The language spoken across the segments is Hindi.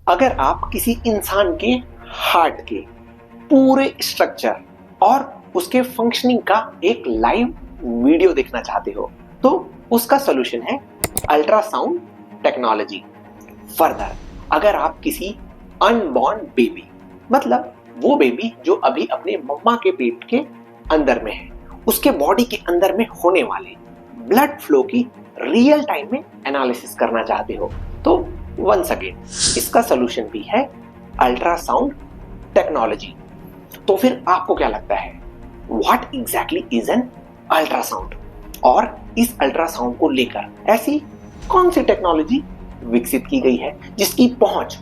अगर आप किसी इंसान के हार्ट के पूरे स्ट्रक्चर और उसके फंक्शनिंग का एक लाइव वीडियो देखना चाहते हो तो उसका सॉल्यूशन है अल्ट्रासाउंड टेक्नोलॉजी। फर्दर, अगर आप किसी अनबॉर्न बेबी, मतलब वो बेबी जो अभी अपने मम्मा के पेट के अंदर में है, उसके बॉडी के अंदर में होने वाले ब्लड फ्लो की रियल टाइम में एनालिसिस करना चाहते हो तो वंस अगेन इसका सॉल्यूशन भी है अल्ट्रासाउंड टेक्नोलॉजी। तो फिर आपको क्या लगता है, what exactly is an ultrasound, और इस अल्ट्रासाउंड को लेकर ऐसी कौन सी टेक्नोलॉजी विकसित की गई है जिसकी पहुंच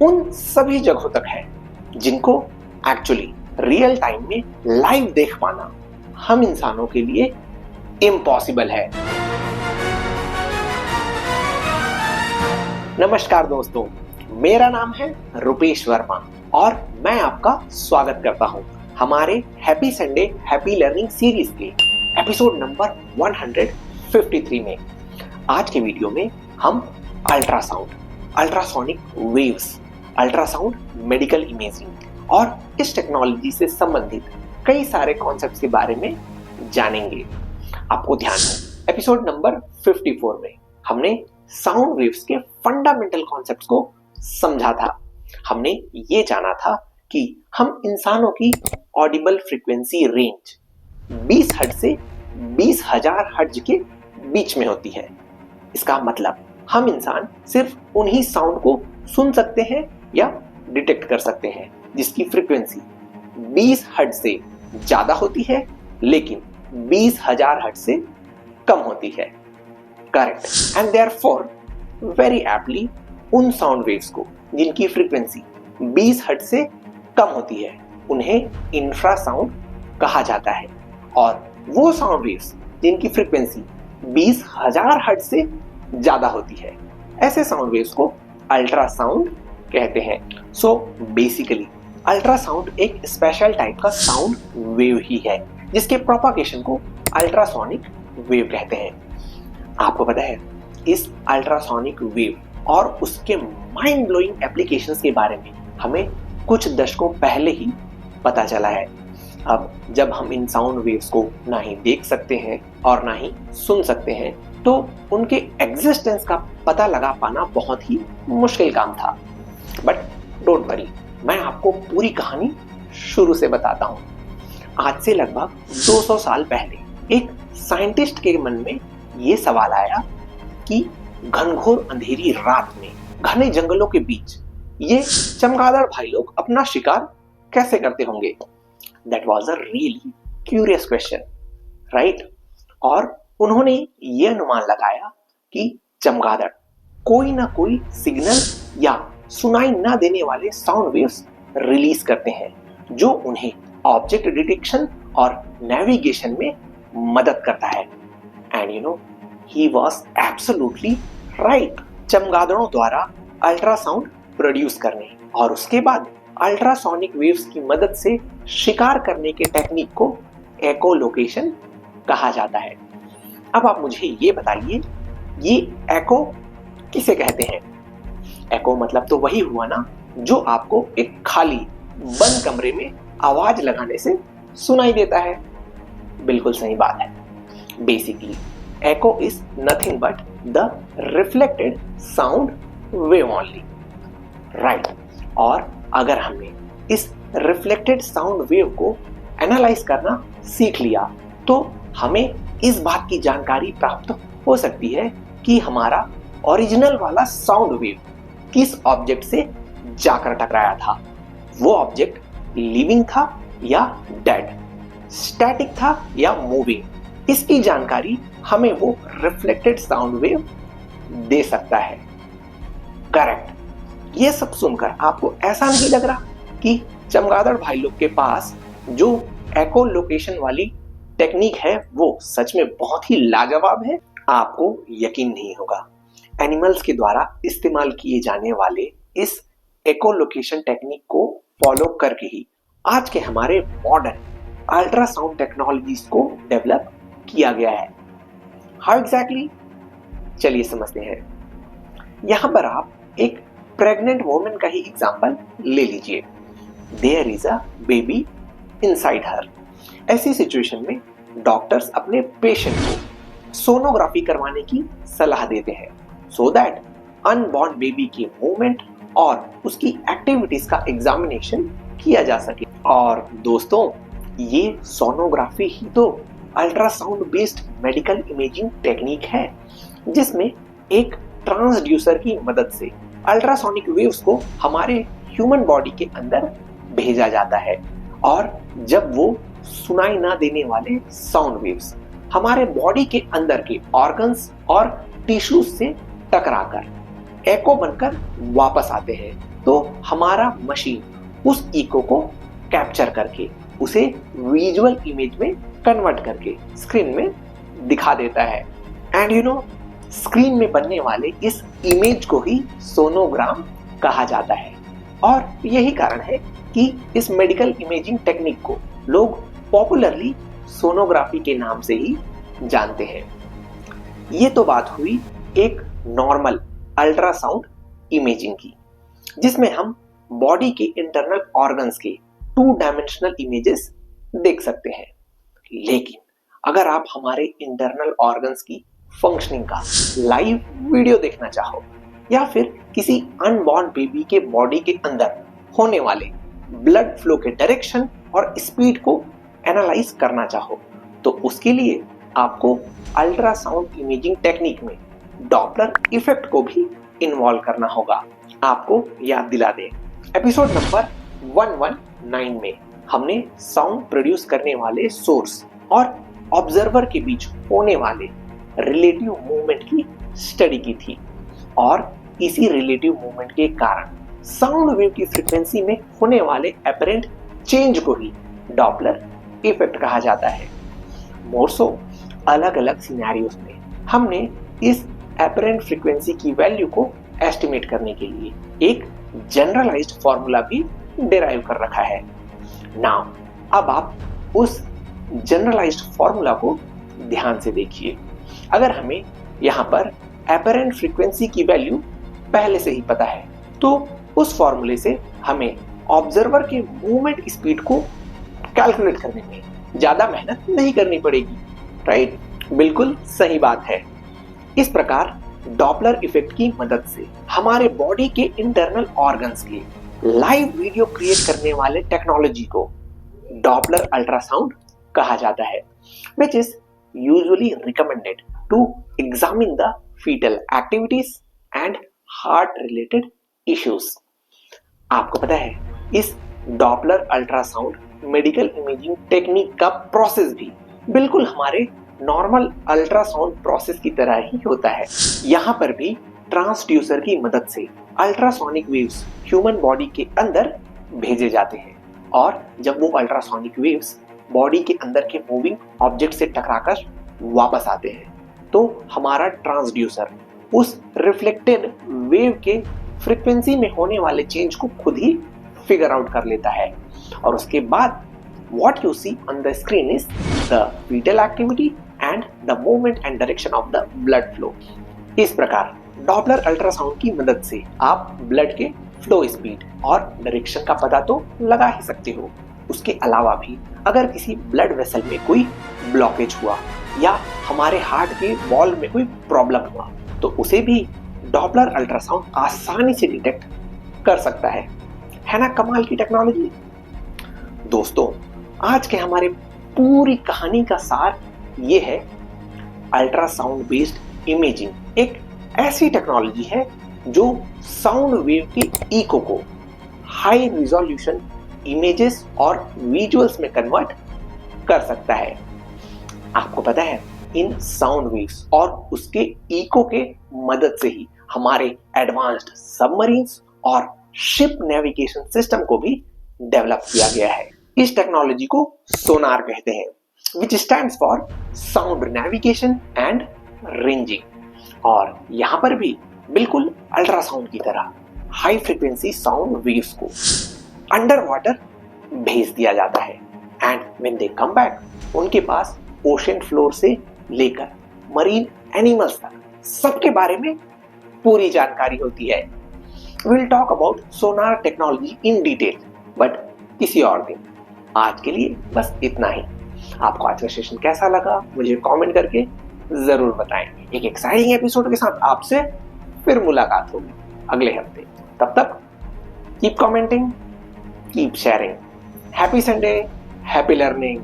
उन सभी जगहों तक है जिनको एक्चुअली रियल टाइम में लाइव देख पाना हम इंसानों के लिए इम्पॉसिबल है। नमस्कार दोस्तों, मेरा नाम है रुपेश वर्मा और मैं आपका स्वागत करता हूं हमारे happy Sunday happy learning series के एपिसोड नंबर 153 में। आज के वीडियो में हम ultrasound, ultrasonic waves, ultrasound medical imaging और इस टेक्नोलॉजी से संबंधित कई सारे कॉन्सेप्ट्स के बारे में जानेंगे। आपको ध्यान हो, एपिसोड नंबर 54 में हमने साउंड वेव्स के फंडामेंटल कॉन्सेप्ट्स को समझा था। हमने ये जाना था कि हम इंसानों की ऑडिबल फ्रीक्वेंसी रेंज 20 हर्ट्ज से 20,000 हर्ट्ज के बीच में होती है। इसका मतलब हम इंसान सिर्फ उन्हीं साउंड को सुन सकते हैं या डिटेक्ट कर सकते हैं जिसकी फ्रीक्वेंसी 20 हर्ट्ज से ज्यादा होती है लेकिन 20,000 हर्ट्ज से कम होती है। Correct. And therefore very aptly उन साउंड वेव्स को जिनकी फ्रीक्वेंसी 20 हर्ट्ज से कम होती है उन्हें इंफ्रासाउंड कहा जाता है, और वो साउंड वेव्स जिनकी फ्रीक्वेंसी 20,000 हर्ट्ज से ज्यादा होती है ऐसे साउंड वेव्स को अल्ट्रासाउंड कहते हैं। सो बेसिकली अल्ट्रासाउंड एक स्पेशल टाइप का साउंड वेव ही है जिसके प्रोपागेशन को अल्ट्रासोनिक वेव कहते हैं। आपको पता है, इस अल्ट्रासोनिक वेव और उसके माइंड ब्लोइंग एप्लीकेशंस के बारे में हमें कुछ दशकों पहले ही पता चला है। अब जब हम इन साउंड वेव्स को ना ही देख सकते हैं और ना ही सुन सकते हैं तो उनके एग्जिस्टेंस का पता लगा पाना बहुत ही मुश्किल काम था। बट डोंट वरी, मैं आपको पूरी कहानी शुरू से बताता हूँ। आज से लगभग 200 साल पहले एक साइंटिस्ट के मन में ये सवाल आया कि घनघोर अंधेरी रात में घने जंगलों के बीच ये चमगादड़ भाई लोग अपना शिकार कैसे करते होंगे। That was a really curious question, right? और उन्होंने ये अनुमान लगाया कि चमगादड़ कोई ना कोई सिग्नल या सुनाई ना देने वाले साउंड वेव्स रिलीज करते हैं जो उन्हें ऑब्जेक्ट डिटेक्शन और नेविगेशन में मदद करता है। And you know, he was absolutely right. चमगादड़ों द्वारा अल्ट्रासाउंड प्रोड्यूस करने और उसके बाद अल्ट्रासोनिक वेव्स की मदद से शिकार करने के टेक्निक को एकोलोकेशन कहा जाता है। अब आप मुझे ये बताइए, ये एको किसे कहते हैं? एको मतलब तो वही हुआ ना जो आपको एक खाली बंद कमरे में आवाज लगाने से सुनाई देता है। बिल्कुल सही बात है। Basically echo is nothing but the reflected sound wave only, right? और अगर हमने इस reflected sound wave को एनालाइज करना सीख लिया तो हमें इस बात की जानकारी प्राप्त हो सकती है कि हमारा ओरिजिनल वाला साउंड वेव किस ऑब्जेक्ट से जाकर टकराया था। वो ऑब्जेक्ट लिविंग था या डेड, स्टैटिक था या मूविंग, इसकी जानकारी हमें वो रिफ्लेक्टेड साउंड वेव दे सकता है। करेक्ट। ये सब सुनकर आपको ऐसा नहीं लग रहा कि चमगादड़ भाई लोग के पास जो एको लोकेशन वाली टेक्निक है वो सच में बहुत ही लाजवाब है? आपको यकीन नहीं होगा, एनिमल्स के द्वारा इस्तेमाल किए जाने वाले इस एको लोकेशन टेक्निक को फॉलो करके ही आज के हमारे मॉडर्न अल्ट्रासाउंड टेक्नोलॉजीज को डेवलप किया गया है। How exactly? चलिए समझते हैं। यहां पर आप एक प्रेग्नेंट वुमेन का ही एग्जांपल ले लीजिए। There is a baby inside her. ऐसी सिचुएशन में डॉक्टर्स अपने पेशेंट को सोनोग्राफी करवाने की सलाह देते हैं सो दैट अनबॉर्न बेबी के मूवमेंट और उसकी एक्टिविटीज का एग्जामिनेशन किया जा सके। और दोस्तों, ये सोनोग्राफी ही तो ultrasound based medical imaging technique है जिसमें एक ट्रांसड्यूसर की मदद से अल्ट्रासोनिक वेव्स को हमारे ह्यूमन बॉडी के अंदर भेजा जाता है और जब वो सुनाई ना देने वाले साउंड वेव्स हमारे बॉडी के अंदर के ऑर्गन्स और टिश्यूज से टकराकर एको बनकर वापस आते हैं, तो हमारा मशीन उस इको को कैप्चर करके उसे विजुअल इमेज में कन्वर्ट करके स्क्रीन में दिखा देता है। एंड स्क्रीन में बनने वाले इस इमेज को ही सोनोग्राम कहा जाता है और यही कारण है कि इस मेडिकल इमेजिंग टेक्निक को लोग पॉपुलरली सोनोग्राफी के नाम से ही जानते हैं। ये तो बात हुई एक नॉर्मल अल्ट्रासाउंड इमेजिंग की, जिसमें हम बॉडी के इंटरनल ऑर्गन्स के 2 डायमेंशनल इमेजेस देख सकते हैं। लेकिन अगर आप हमारे इंटरनल ऑर्गन्स की फंक्शनिंग का लाइव वीडियो देखना चाहो या फिर किसी अनबॉर्न बेबी के बॉडी के अंदर होने वाले ब्लड फ्लो के डायरेक्शन और स्पीड को एनालाइज करना चाहो, तो उसके लिए आपको अल्ट्रासाउंड इमेजिंग टेक्निक में डॉपलर इफेक्ट को भी इन्वॉल्व करना होगा। आपको याद दिला दें, एपिसोड नंबर 119 में हमने साउंड प्रोड्यूस करने वाले सोर्स और ऑब्जर्वर के बीच होने वाले रिलेटिव मूवमेंट की स्टडी की थी और इसी रिलेटिव मूवमेंट के कारण साउंड वेव की फ्रीक्वेंसी में होने वाले एपरेंट चेंज को ही डॉपलर इफेक्ट कहा जाता है। मोर सो अलग अलग सिनेरियोस में हमने इस एपरेंट फ्रीक्वेंसी की वैल्यू को एस्टिमेट करने के लिए एक जनरलाइज्ड फॉर्मूला भी डिराइव कर रखा है। नाउ अब आप उस जनरलाइज्ड फॉर्मूला को ध्यान से देखिए। अगर हमें यहाँ पर एपरेंट फ्रीक्वेंसी की वैल्यू पहले से ही पता है, तो उस फॉर्मूले से हमें ऑब्जर्वर के मूवमेंट स्पीड को कैलकुलेट करने में ज्यादा मेहनत नहीं करनी पड़ेगी, राइट? बिल्कुल सही बात है। इस प्रकार डॉपलर इफेक्ट की मदद से हमारे बॉडी के इंटरनल ऑर्गन्स के लाइव वीडियो क्रिएट करने वाले टेक्नोलॉजी को डॉपलर अल्ट्रासाउंड कहा जाता है, which is usually recommended to examine the fetal activities and heart related issues। आपको पता है, इस Doppler ultrasound medical imaging technique का प्रोसेस भी बिल्कुल हमारे नॉर्मल अल्ट्रासाउंड प्रोसेस की तरह ही होता है। यहाँ पर भी ट्रांसड्यूसर की मदद से अल्ट्रासोनिक वेव्स ह्यूमन बॉडी के अंदर भेजे जाते हैं और जब वो अल्ट्रासोनिक वेव्स बॉडी के अंदर के मूविंग ऑब्जेक्ट से टकराकर वापस आते हैं, तो हमारा ट्रांसड्यूसर उस रिफ्लेक्टेड वेव के फ्रीक्वेंसी में होने वाले चेंज को खुद ही फिगर आउट कर लेता है और उसके बाद what you see on the screen is the fetal activity and the movement and direction of the blood flow। इस प्रकार डॉपलर अल्ट्रासाउंड की मदद से आप ब्लड के फ्लो स्पीड और डायरेक्शन का पता तो लगा ही सकते हो। उसके अलावा भी अगर किसी ब्लड वेसल में कोई ब्लॉकेज हुआ या हमारे हार्ट के वॉल में कोई प्रॉब्लम हुआ, तो उसे भी डॉपलर अल्ट्रासाउंड आसानी से डिटेक्ट कर सकता है ना? कमाल की टेक्नोलॉजी। दोस्तों, आज के हमारे पूरी कहानी का सार ये है, अल्ट्रासाउंड बेस्ड इमेजिंग एक ऐसी टेक्नोलॉजी है जो साउंड वेव के इको को हाई रिजोल्यूशन इमेजेस और विजुअल्स में कन्वर्ट कर सकता है। आपको पता है, इन साउंड वेव्स और उसके इको के मदद से ही हमारे एडवांस्ड सबमरीन्स और शिप नेविगेशन सिस्टम को भी डेवलप किया गया है। इस टेक्नोलॉजी को सोनार कहते हैं, which stands for sound navigation and ranging. और यहाँ पर भी बिल्कुल अल्ट्रासाउंड की तरह हाई फ्रीक्वेंसी साउंड वेव्स को अंडर वाटर भेज दिया जाता है and when they come back, उनके पास ओशन फ्लोर से लेकर मरीन एनिमल्स तक सबके बारे में पूरी जानकारी होती है। Will talk about Sonar technology in detail, but किसी और दिन। आज के लिए बस इतना ही। आपको आज का सेशन कैसा लगा मुझे कमेंट करके जरूर बताएं। एक एक्साइटिंग एपिसोड के साथ आपसे फिर मुलाकात होगी अगले हफ्ते। तब तक keep commenting, keep sharing. Happy Sunday, happy learning.